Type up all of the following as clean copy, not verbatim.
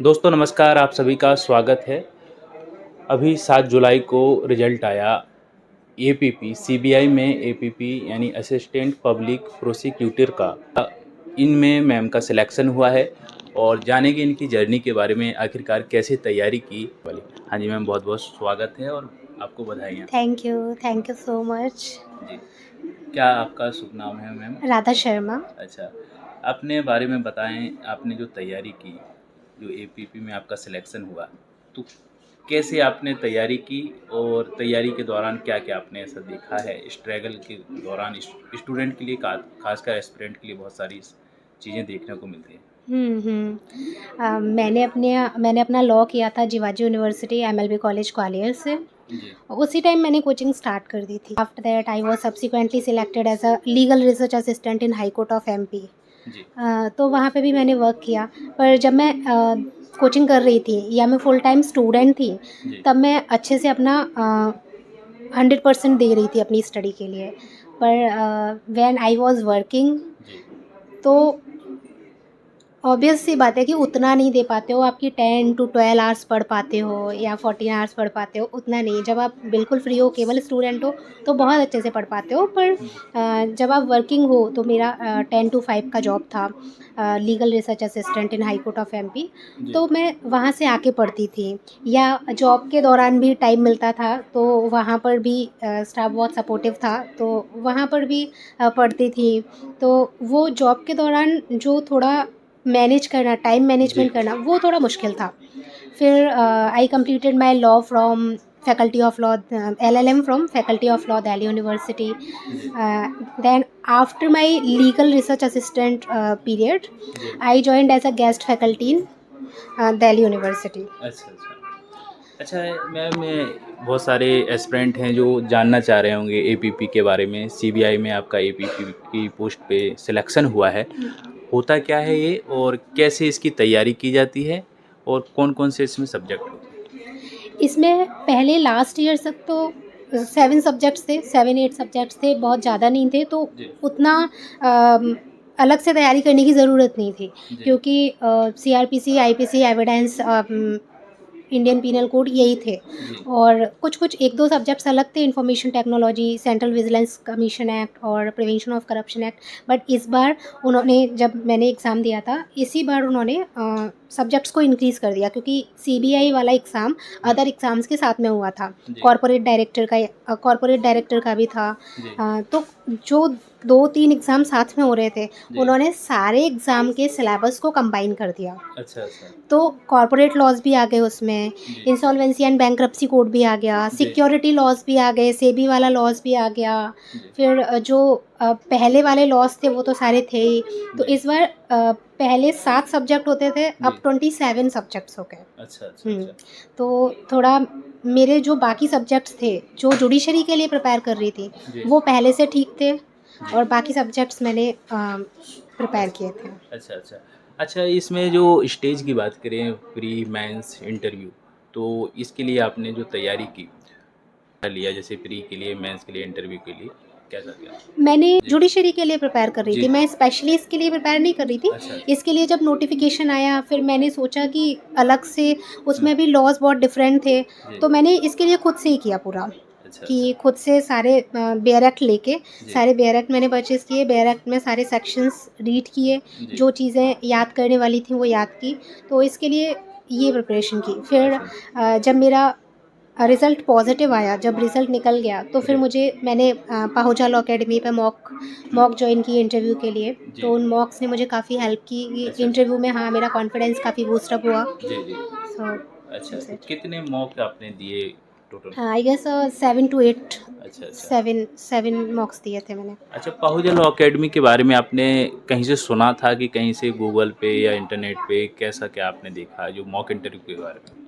दोस्तों नमस्कार, आप सभी का स्वागत है। अभी 7 जुलाई को रिज़ल्ट आया एपीपी सीबीआई में एपीपी यानी असिस्टेंट पब्लिक प्रोसिक्यूटर का। इनमें मैम का सिलेक्शन हुआ है और जानेंगे इनकी जर्नी के बारे में आखिरकार कैसे तैयारी की वाली। हाँ जी मैम, बहुत-बहुत स्वागत है और आपको बधाइयाँ। Thank you so much. जी, क्या आपका शुभ नाम है मैम? राधा शर्मा। अच्छा, अपने बारे में बताएँ, आपने जो तैयारी की, जो एपीपी में आपका सिलेक्शन हुआ, तो कैसे आपने तैयारी की और तैयारी के दौरान क्या-क्या आपने ऐसा देखा है? स्ट्रगल के दौरान स्टूडेंट के लिए खासकर एस्पिरेंट के लिए बहुत सारी चीज़ें देखने को मिलती हैं। मैंने अपना लॉ किया था Jiwaji university MLB college Gwalior से। जी, उसी टाइम मैंने कोचिंग स्टार्ट कर दी थी। After that I was subsequently selected as a legal research assistant in high court of MP. जी, तो वहाँ पे भी मैंने वर्क किया। पर जब मैं कोचिंग कर रही थी या मैं फुल टाइम स्टूडेंट थी, जी, तब मैं अच्छे से अपना 100% दे रही थी अपनी स्टडी के लिए। पर व्हेन आई वाज वर्किंग, जी, तो ऑब्वियस सी बात है कि उतना नहीं दे पाते हो, आपकी 10 टू 12 आवर्स पढ़ पाते हो या 14 आवर्स पढ़ पाते हो, उतना नहीं। जब आप बिल्कुल फ्री हो, केवल स्टूडेंट हो, तो बहुत अच्छे से पढ़ पाते हो। पर जी, जब आप वर्किंग हो, तो मेरा 10 टू 5 का जॉब था, legal research assistant in high court of MP. जी, तो मैं वहाँ से आके पढ़ती थी, या जॉब के दौरान भी टाइम मिलता था, तो वहाँ पर भी स्टाफ बहुत सपोर्टिव था, तो वहाँ पर भी पढ़ती थी। तो वो जॉब के दौरान जो थोड़ा मैनेज करना, टाइम जी, मैनेजमेंट करना, वो थोड़ा मुश्किल था। फिर I completed my law from faculty of law, LLM from faculty of law Delhi university. जी, then after my legal research assistant period, जी। I joined as a guest faculty in Delhi university. अच्छा, अच्छा। अच्छा मैम, बहुत सारे एस्पिरेंट हैं जो जानना चाह रहे होंगे एपीपी के बारे में। सीबीआई में आपका एपीपी की पोस्ट पे सिलेक्शन हुआ है। होता क्या है ये और कैसे इसकी तैयारी की जाती है और कौन-कौन से इसमें सब्जेक्ट होते हैं? इसमें पहले लास्ट ईयर तक तो 7 सब्जेक्ट्स थे, 7-8 सब्जेक्ट्स थे, बहुत ज़्यादा नहीं थे, तो जी, उतना अम, अलग से तैयारी करने की ज़रूरत नहीं थी। जी, क्योंकि CrPC, IPC, evidence, Indian penal code यही थे। जी, और कुछ-कुछ 1-2 सब्जेक्ट्स अलग थे, information technology, central vigilance commission act और prevention of corruption act. But इस बार उन्होंने, जब मैंने एग्ज़ाम दिया था, इसी बार उन्होंने सब्जेक्ट्स को इंक्रीज़ कर दिया, क्योंकि सीबीआई वाला एग्ज़ाम जी, अदर एग्ज़ाम्स के साथ में हुआ था। जी, कॉर्पोरेट डायरेक्टर का भी था। जी, तो जो 2-3 एग्ज़ाम साथ में हो रहे थे, जी। उन्होंने सारे एग्ज़ाम के सिलेबस को कंबाइन कर दिया। अच्छा, अच्छा। तो कॉर्पोरेट लॉज़ भी आ गए उसमें, जी, इंसॉल्वेंसी एंड बैंक्रप्सी कोड भी आ गया, जी, सिक्योरिटी लॉज़ भी आ गए, सेबी वाला लॉज़ भी आ गया। जी, फिर जो पहले वाले लॉज़ थे, वो तो सारे थे ही। तो जी, इस बार पहले 7 सब्जेक्ट होते थे, अब जी। 27 सब्जेक्ट्स हो गए। अच्छा, अच्छा, हुँ, अच्छा। तो थोड़ा मेरे जो बाकी सब्जेक्ट्स थे, जो जुडिशरी के लिए प्रिपेयर कर रही थी, जी, वो पहले से ठीक थे, जी। और बाकी सब्जेक्ट्स मैंने प्रिपेयर किए थे। अच्छा, अच्छा। अच्छा, इसमें जो स्टेज की बात करें प्री मेंस इंटरव्यू, तो इसके लिए आपने जो तैयारी की, क्या लिया जैसे प्री के लिए, मेंस के लिए, इंटरव्यू के लिए कैसा क्या? मैंने जी, जुडिशरी के लिए प्रिपेयर कर रही जी। थी, मैं स्पेशली इसके लिए प्रिपेयर नहीं कर रही थी। अच्छा, अच्छा। इसके लिए जब नोटिफ़िकेशन आया, फिर मैंने सोचा कि अलग से, हुँ, उसमें भी लॉज़ बहुत डिफरेंट थे, जी। तो मैंने इसके लिए खुद से ही किया पूरा, अच्छा, अच्छा। कि खुद से सारे बेयर एक्ट लेके, जी, सारे बेयर एक्ट मैंने परचेज़ किए, बेयर एक्ट में सारे सेक्शंस रीड किए, जी। जो चीज़ें याद करने वाली थी वो याद की, तो इसके लिए ये प्रिपरेशन की। फिर अच्छा। जब मेरा रिज़ल्ट पॉज़िटिव आया, जब रिज़ल्ट निकल गया, तो फिर जी। मैंने पाहुजा लॉ अकेडमी पे मॉक हुँ। मॉक जॉइन की इंटरव्यू के लिए। जी। तो उन मॉक्स ने मुझे काफ़ी हेल्प की कि अच्छा, अच्छा। इंटरव्यू में, हाँ, मेरा कॉन्फिडेंस काफ़ी बूस्ट अप हुआ। जी, जी। सो अच्छा, दैट्स तो इट। कितने मॉक आपने दिए टोटल? आई गेस 7 टू 8, अच्छा, अच्छा। 7 मॉक्स दिए थे मैंने। अच्छा, पाहुजा लॉ अकेडमी के बारे में आपने कहीं से सुना था कि कहीं से गूगल पे या इंटरनेट पे कैसा क्या आपने देखा जो मॉक इंटरव्यू के बारे में?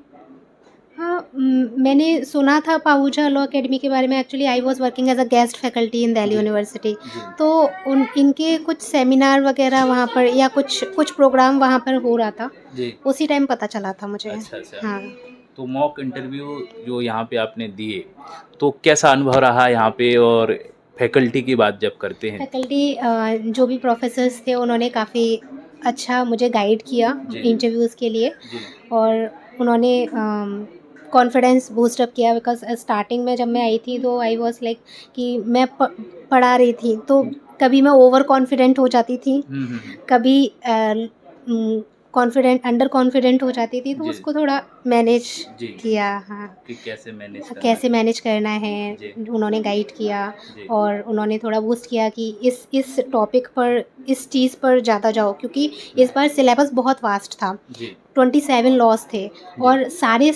हाँ, मैंने सुना था पाहुजा लॉ अकेडमी के बारे में। Actually I was working as a guest faculty in Delhi जी, यूनिवर्सिटी। जी, तो उन इनके कुछ सेमिनार वगैरह वहाँ पर, या कुछ कुछ प्रोग्राम वहाँ पर हो रहा था, जी। उसी टाइम पता चला था मुझे। अच्छा, अच्छा। हाँ। तो मॉक इंटरव्यू जो यहाँ पे आपने दिए, तो कैसा अनुभव रहा यहाँ पे और फैकल्टी की बात जब करते हैं? फैकल्टी, जो भी प्रोफ़ेसर्स थे, उन्होंने काफ़ी अच्छा मुझे गाइड किया जी। इंटरव्यूज़ के लिए, जी। और उन्होंने कॉन्फिडेंस बूस्ट अप किया, बिकॉज़ स्टार्टिंग में जब मैं आई थी तो आई वाज़ लाइक कि मैं पढ़ा रही थी, तो कभी मैं ओवर कॉन्फिडेंट हो जाती थी, हुँ, हुँ, हुँ। कभी कॉन्फिडेंट अंडर कॉन्फिडेंट हो जाती थी, तो जी, उसको थोड़ा मैनेज जी, किया। हाँ, कि कैसे मैनेज करना कैसे है। मैनेज करना है, जी, उन्होंने गाइड किया, जी, और उन्होंने थोड़ा बूस्ट किया कि इस टॉपिक पर, इस चीज़ पर ज़्यादा जाओ, क्योंकि इस बार सिलेबस बहुत वास्ट था। जी, 27 लॉज़ थे, जी, और सारे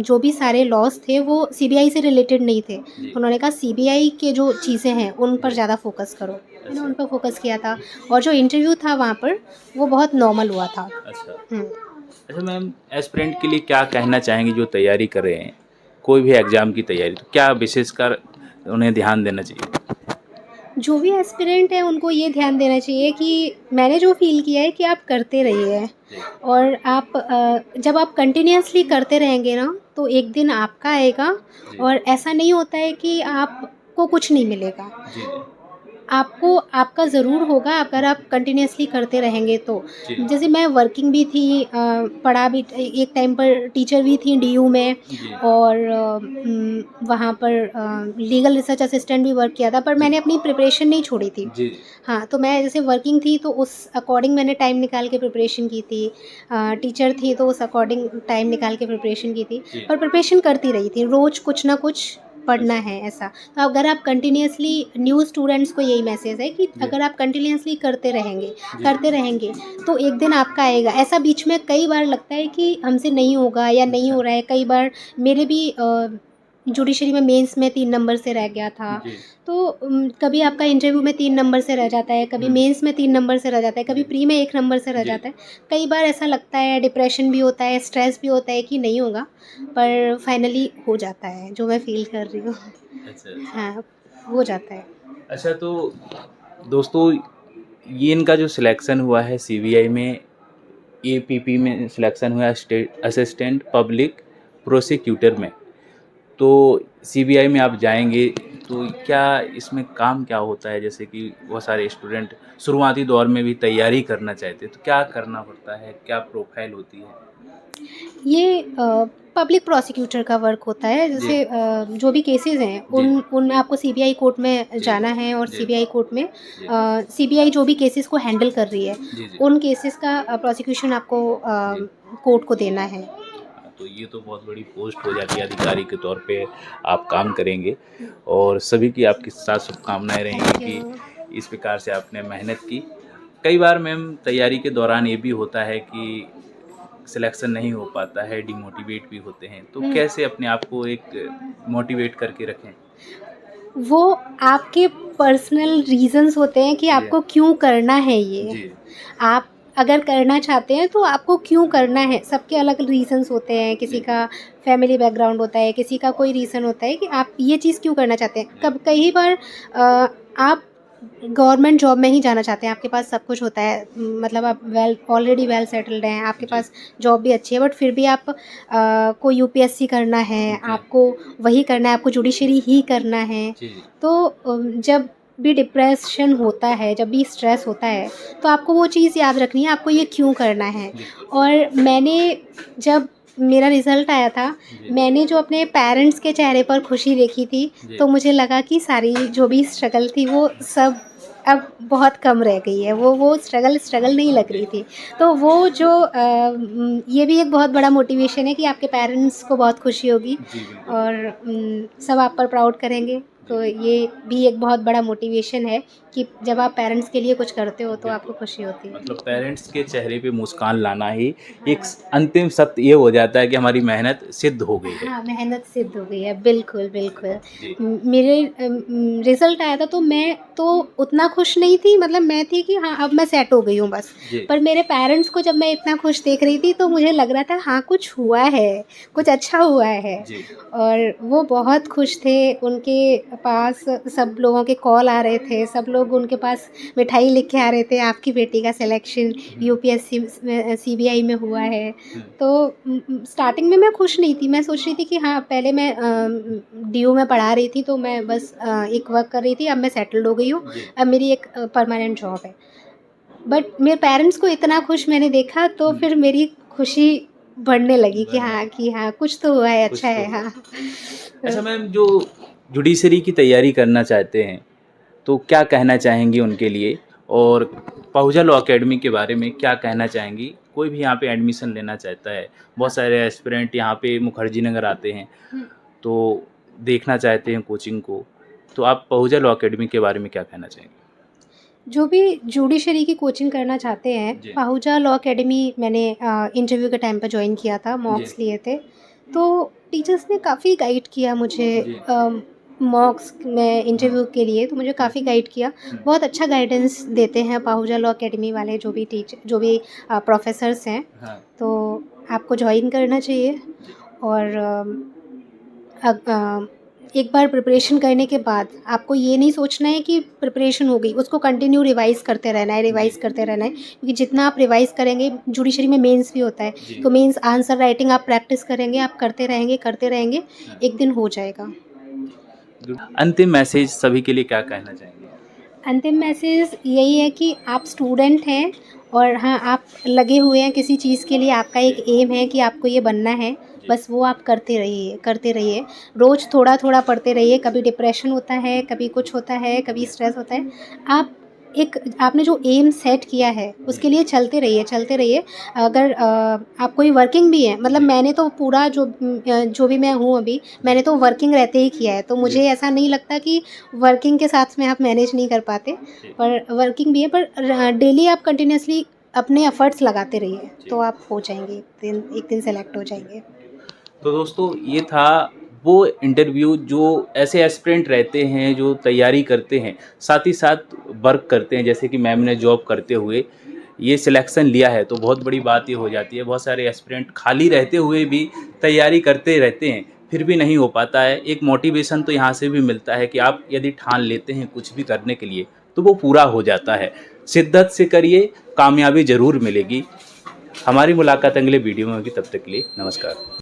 जो भी सारे लॉज़ थे वो सीबीआई से रिलेटेड नहीं थे। जी, उन्होंने कहा सीबीआई के जो चीज़ें हैं उन पर जी। ज़्यादा फ़ोकस करो। मैंने अच्छा, उन पर फ़ोकस किया था, और जो इंटरव्यू था वहाँ पर वो बहुत नॉर्मल हुआ था। अच्छा। हुँ। अच्छा मैम, एस्पिरेंट के लिए क्या कहना चाहेंगी जो तैयारी कर रहे हैं? कोई भी एग्ज़ाम की तैयारी, तो क्या विशेषकर उन्हें ध्यान देना चाहिए? जो भी एस्पिरेंट है उनको ये ध्यान देना चाहिए कि मैंने जो फ़ील किया है कि आप करते रहिए, जी, और आप जब आप कंटिन्यूअसली करते रहेंगे ना, तो एक दिन आपका आएगा, जी, और ऐसा नहीं होता है कि आपको कुछ नहीं मिलेगा। जी, जी, आपको आपका ज़रूर होगा अगर आप कंटिन्यूअसली करते रहेंगे तो। जी, जैसे मैं वर्किंग भी थी, पढ़ा भी, एक टाइम पर टीचर भी थी डीयू में, जी, और वहाँ पर लीगल रिसर्च असिस्टेंट भी वर्क किया था, पर जी, मैंने अपनी प्रिपरेशन नहीं छोड़ी थी। जी, हाँ, तो मैं जैसे वर्किंग थी तो उस अकॉर्डिंग मैंने टाइम निकाल के प्रिपरेशन की थी। टीचर थी तो उस अकॉर्डिंग टाइम निकाल के प्रिपरेशन की थी। जी, पर प्रिपरेशन करती रही थी, रोज़ कुछ ना कुछ पढ़ना अच्छा, है ऐसा। तो अगर आप कंटिन्यूअसली, न्यू स्टूडेंट्स को यही मैसेज है कि जी, अगर आप कंटिन्यूअसली जी, करते रहेंगे, तो एक दिन आपका आएगा। ऐसा बीच में कई बार लगता है कि हमसे नहीं होगा या नहीं अच्छा, हो रहा है। कई बार मेरे भी जुडिशरी में मेंस में 3 नंबर से रह गया था। जी, तो कभी आपका इंटरव्यू में 3 नंबर से रह जाता है, कभी हुँ, मेंस में 3 नंबर से रह जाता है, कभी जी, प्री में 1 नंबर से रह जी, जाता है। कई बार ऐसा लगता है, डिप्रेशन भी होता है, स्ट्रेस भी होता है कि नहीं होगा, पर फाइनली हो जाता है, जो मैं फ़ील कर रही हूँ। अच्छा, अच्छा। हाँ, हो जाता है। अच्छा तो दोस्तों, ये इनका जो सिलेक्शन हुआ है सीबीआई में, एपीपी में सिलेक्शन हुआ है स्टेट असिस्टेंट पब्लिक प्रोसिक्यूटर में। तो सीबीआई में आप जाएँगे तो क्या इसमें काम क्या होता है? जैसे कि बहुत सारे स्टूडेंट शुरुआती दौर में भी तैयारी करना चाहते हैं, तो क्या करना पड़ता है? क्या प्रोफ़ाइल होती है? ये पब्लिक प्रोसिक्यूटर का वर्क होता है। जी, जैसे जो भी केसेज़ हैं जी, उनमें आपको सीबीआई कोर्ट में जी, जाना है, और जी, सीबीआई कोर्ट में जी, सीबीआई जो भी केसेज़ को हैंडल कर रही है, जी, जी, उन केसेज़ का प्रोसिक्यूशन आपको जी। कोर्ट को देना है। हाँ, तो ये तो बहुत बड़ी पोस्ट हो जाती है, अधिकारी के तौर पे आप काम करेंगे और सभी की आपके साथ शुभकामनाएँ रहेंगी थैंक कि यू। इस प्रकार से आपने मेहनत की। कई बार मैम तैयारी के दौरान ये भी होता है कि सिलेक्शन नहीं हो पाता है, डिमोटिवेट भी होते हैं, तो हुँ। कैसे अपने आप को एक मोटिवेट करके रखें? वो आपके पर्सनल रीज़न्स होते हैं कि जी, आपको क्यों करना है ये। जी, आप अगर करना चाहते हैं तो आपको क्यों करना है, सबके अलग रीज़न्स होते हैं। किसी जी, का फैमिली बैकग्राउंड होता है, किसी का कोई रीज़न होता है कि आप ये चीज़ क्यों करना चाहते हैं। जी, कई बार आप गवर्नमेंट जॉब में ही जाना चाहते हैं, आपके पास सब कुछ होता है, मतलब आप ऑलरेडी वेल सेटल्ड हैं, आपके जी, पास जॉब भी अच्छी है, बट फिर भी आप को यूपीएससी करना है, जी, आपको वही करना है, आपको जुडिशरी ही करना है। जी, जी, तो जब भी डिप्रेशन होता है, जब भी स्ट्रेस होता है, तो आपको वो चीज़ याद रखनी है, आपको ये क्यों करना है। बिल्कुल। और मैंने जब मेरा रिज़ल्ट आया था, जी, मैंने जो अपने पेरेंट्स के चेहरे पर खुशी देखी थी, जी, तो मुझे लगा कि सारी जो भी स्ट्रगल थी वो सब अब बहुत कम रह गई है। वो स्ट्रगल नहीं लग जी, रही थी। तो वो जो ये भी एक बहुत बड़ा मोटिवेशन है कि आपके पेरेंट्स को बहुत खुशी होगी, जी, बिल्कुल। और सब आप पर प्राउड करेंगे। जी, तो ये भी एक बहुत बड़ा मोटिवेशन है कि जब आप पेरेंट्स के लिए कुछ करते हो तो आपको बिल्कुल। खुशी होती है। मतलब पेरेंट्स के चेहरे पे मुस्कान लाना ही एक हाँ। अंतिम सत्य ये हो जाता है कि हमारी मेहनत सिद्ध हो गई है। हाँ, मेहनत सिद्ध हो गई है, बिल्कुल, बिल्कुल। जी, मेरे रिज़ल्ट आया था तो मैं तो उतना खुश नहीं थी, मतलब मैं थी कि हाँ, अब मैं सेट हो गई हूँ बस। जी, पर मेरे पेरेंट्स को जब मैं इतना खुश देख रही थी तो मुझे लग रहा था हाँ, कुछ हुआ है, कुछ अच्छा हुआ है। जी, और वो बहुत खुश थे, उनके पास सब लोगों के कॉल आ रहे थे, सब लोग उनके पास मिठाई लेके आ रहे थे, आपकी बेटी का सिलेक्शन हुँ, यूपीएससी में सीबीआई में हुआ है। हुँ, तो स्टार्टिंग में मैं खुश नहीं थी, मैं सोच रही थी कि हाँ, पहले मैं डीयू में पढ़ा रही थी तो मैं बस एक वर्क कर रही थी, अब मैं सेटल्ड हो गई हूँ, जी, अब मेरी एक परमानेंट जॉब है। बट मेरे पेरेंट्स को इतना खुश मैंने देखा तो फिर मेरी खुशी बढ़ने लगी कि हाँ कुछ तो हुआ है, कुछ अच्छा तो है। हाँ। अच्छा मैम, जो जुडिशरी की तैयारी करना चाहते हैं तो क्या कहना चाहेंगी उनके लिए, और पहुजा लॉ अकेडमी के बारे में क्या कहना चाहेंगी? कोई भी यहाँ पे एडमिशन लेना चाहता है, बहुत सारे एस्पिरेंट यहाँ पे मुखर्जी नगर आते हैं तो देखना चाहते हैं कोचिंग को, तो आप पहुजा लॉ अकेडमी के बारे में क्या कहना चाहेंगे? जो भी जुडिशरी की कोचिंग करना चाहते हैं, जी। पाहुजा लॉ अकेडमी मैंने इंटरव्यू के टाइम पे ज्वाइन किया था, मॉक्स लिए थे। तो टीचर्स ने काफ़ी गाइड किया मुझे जी। मॉक्स में इंटरव्यू के लिए, तो मुझे काफ़ी गाइड किया। बहुत अच्छा गाइडेंस देते हैं पाहुजा लॉ अकेडमी वाले, जो भी प्रोफेसर्स हैं। हाँ। तो आपको ज्वाइन करना चाहिए। और एक बार प्रिपरेशन करने के बाद आपको ये नहीं सोचना है कि प्रिपरेशन हो गई, उसको कंटिन्यू रिवाइज़ करते रहना है, रिवाइज़ करते रहना है, क्योंकि जितना आप रिवाइज़ करेंगे, जुडिशरी में मेंस भी होता है, जी। तो मेंस आंसर राइटिंग आप प्रैक्टिस करेंगे, आप करते रहेंगे, एक दिन हो जाएगा। अंतिम मैसेज सभी के लिए क्या कहना चाहेंगे? अंतिम मैसेज यही है कि आप स्टूडेंट हैं और हाँ, आप लगे हुए हैं किसी चीज़ के लिए, आपका एक एम है कि आपको ये बनना है, बस वो आप करते रहिए। रोज़ थोड़ा-थोड़ा पढ़ते रहिए, कभी डिप्रेशन होता है, कभी कुछ होता है, कभी स्ट्रेस होता है। आपने जो एम सेट किया है, उसके लिए चलते रहिए। अगर आप कोई वर्किंग भी हैं, मतलब मैंने तो पूरा जो भी मैं हूँ अभी, मैंने तो वर्किंग रहते ही किया है, तो मुझे ऐसा नहीं लगता कि वर्किंग के साथ में आप मैनेज नहीं कर पाते, पर वर्किंग भी है, पर डेली आप कंटिन्यूअसली अपने एफर्ट्स लगाते रहिए, तो आप हो जाएंगे, एक दिन सेलेक्ट हो जाएंगे। तो दोस्तों ये था वो इंटरव्यू जो ऐसे एस्पिरेंट रहते हैं जो तैयारी करते हैं, साथ ही साथ वर्क करते हैं, जैसे कि मैम ने जॉब करते हुए ये सिलेक्शन लिया है, तो बहुत बड़ी बात ये हो जाती है। बहुत सारे एस्पिरेंट खाली रहते हुए भी तैयारी करते रहते हैं, फिर भी नहीं हो पाता है। एक मोटिवेशन तो यहाँ से भी मिलता है कि आप यदि ठान लेते हैं कुछ भी करने के लिए तो वो पूरा हो जाता है। शिद्दत से करिए, कामयाबी ज़रूर मिलेगी। हमारी मुलाकात अगले वीडियो में होगी, तब तक के लिए नमस्कार।